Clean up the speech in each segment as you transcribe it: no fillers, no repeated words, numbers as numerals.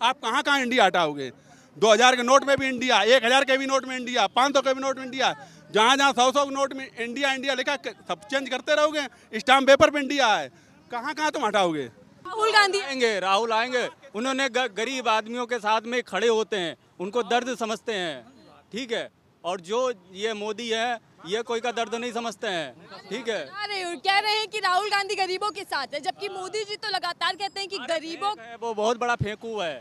आप कहाँ कहाँ इंडिया हटाओगे? 2000 के नोट में भी इंडिया, 1000 के भी नोट में इंडिया, 500 के भी नोट में इंडिया, जहाँ जहाँ 100 के नोट में इंडिया इंडिया लिखा, सब चेंज करते रहोगे। स्टाम्प पेपर पे इंडिया है, कहाँ कहाँ तुम हटाओगे? राहुल गांधी आएंगे, राहुल आएंगे। उन्होंने गरीब आदमियों के साथ में खड़े होते हैं, उनको दर्द समझते हैं, ठीक है। और जो ये मोदी है, ये कोई का दर्द नहीं समझते हैं, ठीक है। कह रहे हैं कि राहुल गांधी गरीबों के साथ है, जबकि मोदी जी तो लगातार कहते हैं कि गरीबों वो बहुत बड़ा फेंकू है।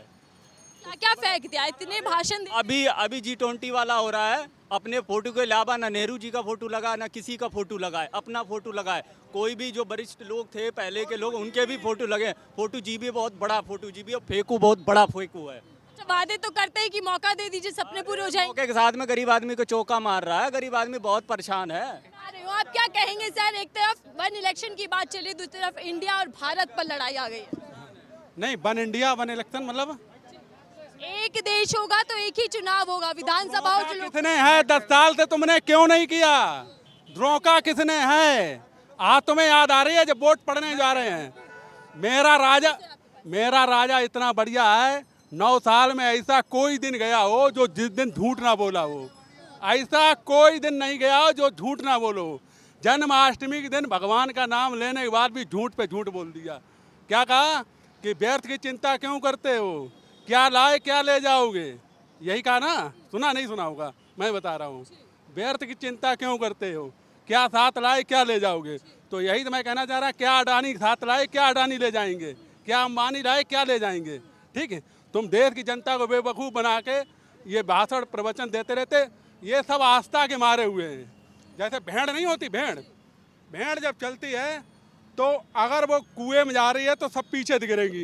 क्या क्या फेंक दिया, इतने भाषण अभी G20 वाला हो रहा है। अपने फोटो के अलावा ना नेहरू जी का फोटो लगा, ना किसी का फोटो लगाए, अपना फोटो लगाए। कोई भी जो वरिष्ठ लोग थे पहले के लोग, उनके भी फोटो लगे। फोटो जी भी बहुत बड़ा फोटो जी भी, और फेंकू बहुत बड़ा फेंकू है। वादे तो करते हैं कि मौका दे दीजिए, सपने पूरे हो जाएंगे। मौके के साथ में गरीब आदमी को चौका मार रहा है। गरीब आदमी बहुत परेशान है। अरे आप क्या कहेंगे सर, एक तरफ वन इलेक्शन की बात चली, दूसरी तरफ इंडिया और भारत पर लड़ाई आ गई है। नहीं, वन इंडिया वन इलेक्शन मतलब एक देश होगा तो एक ही चुनाव होगा, विधानसभा और किसने है? 10 साल से तुमने क्यों नहीं किया? धोखा किसने है? आज तुम्हें याद आ रही है जब वोट पड़ने जा रहे हैं? मेरा राजा इतना बढ़िया है, 9 साल में ऐसा कोई दिन गया हो जो जिस दिन झूठ ना बोला हो। ऐसा कोई दिन नहीं गया हो जो झूठ ना बोलो। जन्माष्टमी के दिन भगवान का नाम लेने के बाद भी झूठ पे झूठ बोल दिया। क्या कहा कि व्यर्थ की चिंता क्यों करते हो, क्या लाए क्या ले जाओगे, यही कहा ना? सुना नहीं सुना होगा, मैं बता रहा हूँ। व्यर्थ की चिंता क्यों करते हो, क्या साथ लाए क्या ले जाओगे। तो यही तो मैं कहना चाह रहा, क्या अडानी साथ लाए क्या अडानी ले जाएंगे, क्या अंबानी लाए क्या ले जाएंगे। ठीक है, तुम देश की जनता को बेवकूफ़ बना के ये भाषण प्रवचन देते रहते। ये सब आस्था के मारे हुए हैं। जैसे भेड़ नहीं होती, भेड़ जब चलती है तो अगर वो कुएं में जा रही है तो सब पीछे गिरेगी,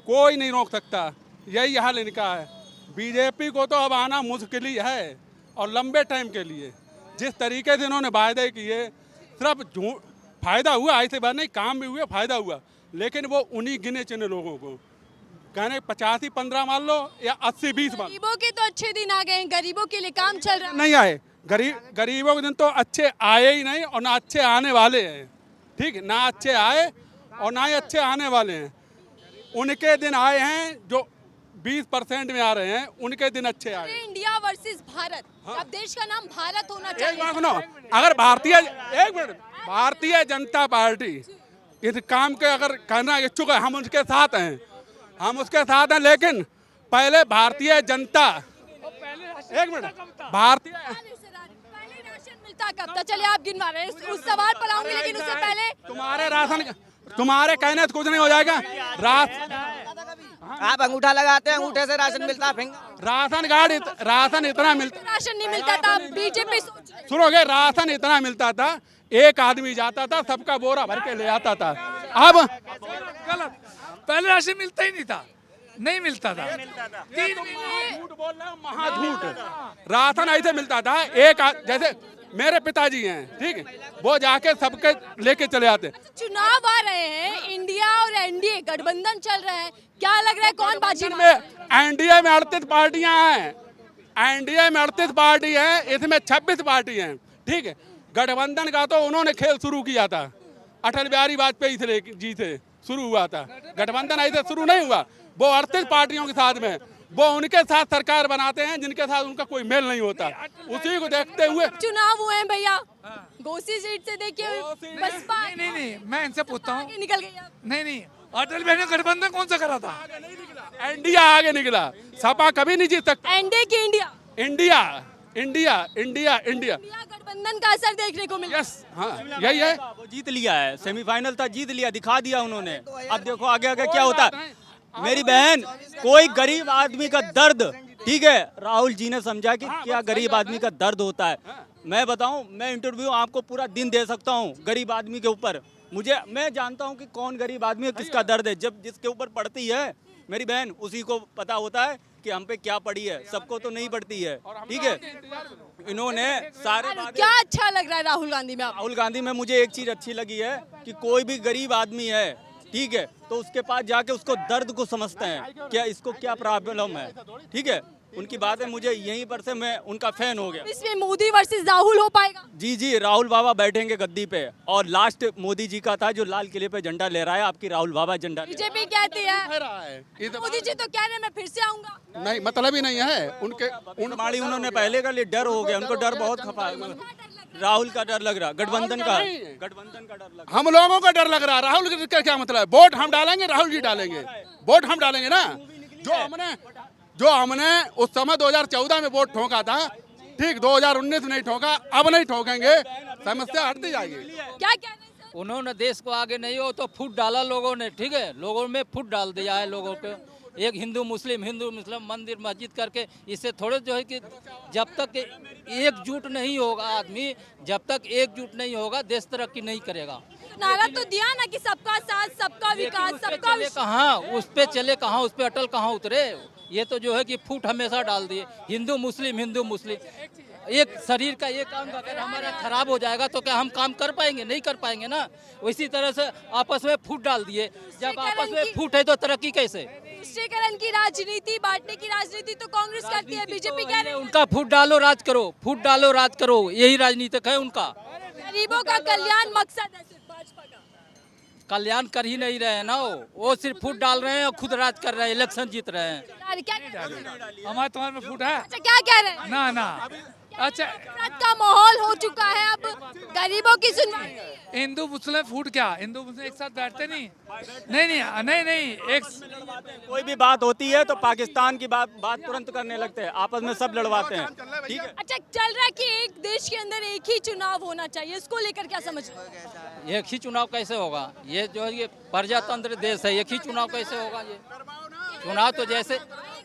कोई नहीं रोक सकता। यही हाल इनका है। बीजेपी को तो अब आना मुश्किल ही है, और लंबे टाइम के लिए। जिस तरीके से इन्होंने वायदे किए, सिर्फ फायदा हुआ, ऐसे बात नहीं, काम भी हुआ, फायदा हुआ, लेकिन वो उन्हीं गिने चुने लोगों को कहने 85-15 मान लो या 80-20 मान। गरीबों के तो अच्छे दिन आ गए हैं, गरीबों के लिए काम चल रहा है। नहीं आए गरीबों के दिन तो अच्छे आए ही नहीं, और ना अच्छे आने वाले हैं। ठीक है, ना अच्छे आए और ना ही अच्छे आने वाले हैं। उनके दिन आए हैं जो 20% में आ रहे हैं, उनके दिन अच्छे आए। इंडिया वर्सेस भारत, अब देश का नाम भारत होना चाहिए। एक बात सुनो, अगर भारतीय जनता पार्टी इस काम के अगर करना इच्छुक है, हम उसके साथ हैं, लेकिन पहले भारतीय जनता, एक मिनट, भारतीय पहले राशन मिलता कब था? चलिए आप गिनवा रहे हैं, उस सवाल पर आऊंगी, लेकिन उससे पहले तुम्हारे कहने से कुछ नहीं हो जाएगा। आप अंगूठा लगाते हैं, अंगूठे से राशन मिलता है। राशन इतना मिलता, राशन नहीं मिलता था। बीजेपी सुनोगे, राशन इतना मिलता था, एक आदमी जाता था, सबका बोरा भर के ले आता था। अब गलत, पहले राशन मिलता ही नहीं था, नहीं मिलता था। 3 महीने झूठ बोल रहे हो, महाझूठ। राशन ऐसे मिलता था, जैसे मेरे पिताजी हैं, ठीक है, वो जाके सबके लेके चले आते। चुनाव आ रहे हैं, इंडिया और एनडीए गठबंधन चल रहा है, क्या लग रहा है कौन बाजी में? एनडीए में 38 पार्टियां हैं, एनडीए में 38 पार्टी हैं, इसमें 26 पार्टी हैं। ठीक है, गठबंधन का तो उन्होंने खेल शुरू किया था, अटल बिहारी वाजपेयी जी से शुरू हुआ था। गठबंधन ऐसे शुरू नहीं हुआ, वो 38 पार्टियों के साथ में, वो उनके साथ सरकार बनाते हैं जिनके साथ उनका कोई मेल नहीं होता। उसी को देखते हुए चुनाव हुए हैं भैया, घोसी सीट से देखिए बसपा नहीं, मैं इनसे पूछता हूँ, निकल गई। नहीं, अटल बिहारी ने गठबंधन कौन सा करा था? इंडिया आगे निकला, सपा कभी नहीं जीत सकता। एनडीए की इंडिया गठबंधन का असर देखने को मिला। यस, हाँ, यही है। वो जीत लिया है, सेमीफाइनल था, जीत लिया, दिखा दिया उन्होंने। अब देखो आगे आगे क्या होता है। मेरी बहन, कोई गरीब आदमी का दर्द, ठीक है, राहुल जी ने समझा कि क्या गरीब आदमी का दर्द होता है। मैं बताऊं, मैं इंटरव्यू आपको पूरा दिन दे सकता हूं गरीब आदमी के ऊपर। मैं जानता हूं कि कौन गरीब आदमी है, किसका दर्द है। जब जिसके ऊपर पड़ती है मेरी बहन, उसी को पता होता है कि हम पे क्या पड़ी है, सबको तो नहीं पड़ती है। ठीक है, इन्होंने सारे क्या अच्छा लग रहा है राहुल गांधी में? राहुल गांधी में मुझे एक चीज अच्छी लगी है कि कोई भी गरीब आदमी है, ठीक है, तो उसके पास जाके उसको दर्द को समझते हैं, क्या इसको क्या प्रॉब्लम है, ठीक है, उनकी बातें मुझे यहीं पर से मैं उनका फैन हो गया। इसमें मोदी वर्सेस राहुल हो पाएगा? जी जी, राहुल बाबा बैठेंगे गद्दी पे, और लास्ट मोदी जी का था जो लाल किले पे झंडा ले रहा है, आपकी राहुल बाबा झंडा ले रहा बीजेपी कहती है, कह रहा है मोदी जी तो कह रहे हैं मैं फिर से आऊंगा। नहीं, मतलब ही नहीं है उनके। है। माड़ी उन्होंने पहले का लिए डर हो गया, उनको डर बहुत खपा है। राहुल का डर लग रहा, गठबंधन का डर लग हम लोगों का डर लग रहा है। राहुल का क्या मतलब है? वोट हम डालेंगे, राहुल जी डालेंगे, वोट हम डालेंगे ना। जो हमने उस समय 2014 में वोट ठोका था, ठीक 2019 नहीं ठोका, अब नहीं ठोकेंगे, समस्या हटती जाएगी। क्या कह रहे हैं सर? उन्होंने देश को आगे नहीं हो तो फूट डाला लोगों ने, ठीक है, लोगों में फूट डाल दिया है लोगों को। एक हिंदू मुस्लिम मंदिर मस्जिद करके, इससे थोड़े जो है कि जब तक एकजुट नहीं होगा आदमी, जब तक एकजुट नहीं होगा देश तरक्की नहीं करेगा। नारा तो दिया ना कि सबका साथ, सबका विकास, सबका चले कहाँ, उस पे चले कहाँ, उस पे अटल कहाँ उतरे। ये तो जो है कि फूट हमेशा डाल दिए, हिंदू मुस्लिम। एक शरीर का एक अंग अगर हमारा खराब हो जाएगा तो क्या हम काम कर पाएंगे? नहीं कर पाएंगे ना। इसी तरह से आपस में फूट डाल दिए, जब आपस में फूट है तो तरक्की कैसे? तुष्टीकरण की राजनीति, बांटने की राजनीति तो कांग्रेस करती है, बीजेपी कह रही है उनका फूट डालो राज करो, फूट डालो राज करो, यही राजनीतिक है उनका। गरीबों का कल्याण मकसद है सिर्फ भाजपा का। कल्याण कर ही नहीं रहे हैं ना, वो सिर्फ फूट डाल रहे हैं और खुद राज कर रहे हैं, इलेक्शन जीत रहे हैं। यार, क्या कह रहे हैं? हमारे तुम्हारे में फूट है अच्छा, क्या कह रहे हैं? ना ना। अच्छा, नफरत का माहौल हो चुका है, अब गरीबों की सुनवाई। हिंदू मुस्लिम फूट क्या, हिंदू मुस्लिम एक साथ बैठते नहीं, एक कोई भी बात होती है तो पाकिस्तान की बात तुरंत करने लगते हैं, आपस में सब लड़वाते हैं, ठीक है। अच्छा, चल रहा है कि एक देश के अंदर एक ही चुनाव होना चाहिए, इसको लेकर क्या समझ रहे हैं? एक ही चुनाव कैसे होगा? ये जो है ये प्रजातंत्र देश है, एक ही चुनाव कैसे होगा? ये चुनाव तो जैसे एक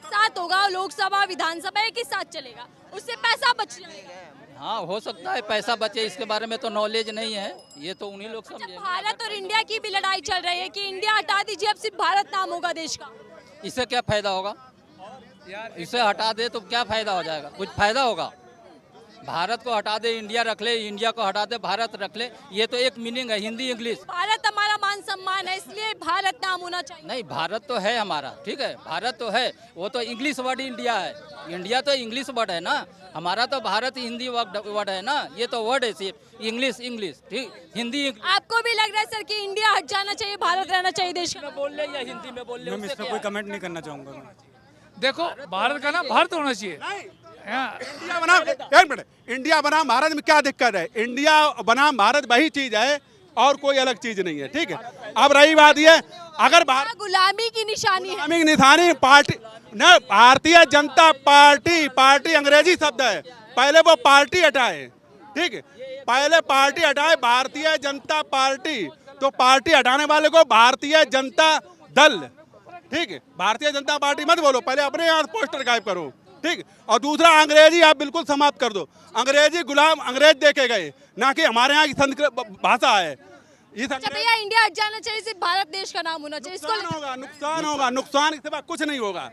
साथ होगा, लोकसभा विधानसभा एक ही साथ चलेगा, उससे पैसा बच जाएगा। हाँ हो सकता है पैसा बचे, इसके बारे में तो नॉलेज नहीं है, ये तो उन्हीं लोग अच्छा, समझेंगे। भारत और इंडिया की भी लड़ाई चल रही है कि इंडिया हटा दीजिए, अब सिर्फ भारत नाम होगा देश का। इससे क्या फायदा होगा? इसे हटा दे तो क्या फायदा हो जाएगा? कुछ फायदा होगा? भारत को हटा दे इंडिया रख ले, इंडिया को हटा दे भारत रख ले, ये तो एक मीनिंग है, हिंदी इंग्लिश। भारत हमारा मान सम्मान है, इसलिए भारत नाम होना चाहिए। नहीं, भारत तो है हमारा, ठीक है, भारत तो है, वो तो इंग्लिश वर्ड इंडिया है, इंडिया तो इंग्लिश वर्ड है ना, हमारा तो भारत हिंदी वर्ड है ना, ये तो वर्ड है सिर्फ इंग्लिश, ठीक, हिंदी। आपको भी लग रहा है सर कि इंडिया हट जाना चाहिए, भारत रहना चाहिए देश का? बोल ले या हिंदी में बोल ले, मैं इस पर कोई कमेंट नहीं करना चाहूँगा। देखो भारत का ना भारत होना चाहिए। हाँ। इंडिया बनाम, एक मिनट, इंडिया बनाम भारत में क्या दिक्कत है? इंडिया बनाम भारत वही चीज है और कोई अलग चीज नहीं है, ठीक है। अब रही बात ये, अगर गुलामी की निशानी है। गुलामी की निशानी पार्टी न, भारतीय जनता पार्टी अंग्रेजी शब्द है, पहले वो पार्टी हटाए, ठीक है, पहले पार्टी हटाए भारतीय जनता पार्टी, तो पार्टी हटाने वाले को भारतीय जनता दल, ठीक है, भारतीय जनता पार्टी मत बोलो, पहले अपने यहाँ पोस्टर गायब करो, ठीक। और दूसरा, अंग्रेजी आप बिल्कुल समाप्त कर दो। अंग्रेजी गुलाम अंग्रेज देखे गए, ना कि हमारे यहाँ की संस्कृत भाषा है। अच्छा भैया, इंडिया हट जाना चाहिए, सिर्फ भारत देश का नाम होना चाहिए, इसको नुकसान के सिवा कुछ नहीं होगा।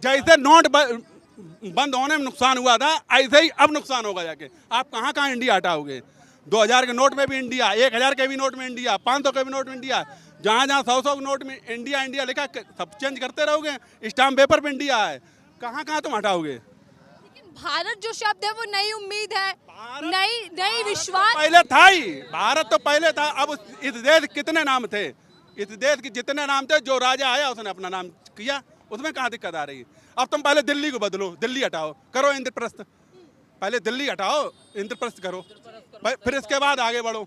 जैसे नोट बंद होने में नुकसान हुआ था, ऐसे ही अब नुकसान होगा जाके। आप कहाँ कहाँ इंडिया हटाओगे? 2000 के नोट में भी इंडिया, 1000 के भी नोट में इंडिया, 500 के भी नोट में इंडिया, जहाँ 100 के नोट में इंडिया लिखा, सब चेंज करते रहोगे, स्टाम्प पेपर पे इंडिया है, कहाँ कहाँ तुम हटाओगे? लेकिन भारत जो शब्द है वो नई उम्मीद है, नई विश्वास। पहले था ही, भारत तो पहले था। अब इस देश कितने नाम थे? इस देश के जितने नाम थे, जो राजा आया उसने अपना नाम किया, उसमें कहाँ दिक्कत आ रही है? अब तुम पहले दिल्ली को बदलो, दिल्ली हटाओ, करो इंद्रप्रस्थ, पहले दिल्ली हटाओ, इंद्रप्रस्थ करो, फिर इसके बाद आगे बढ़ो।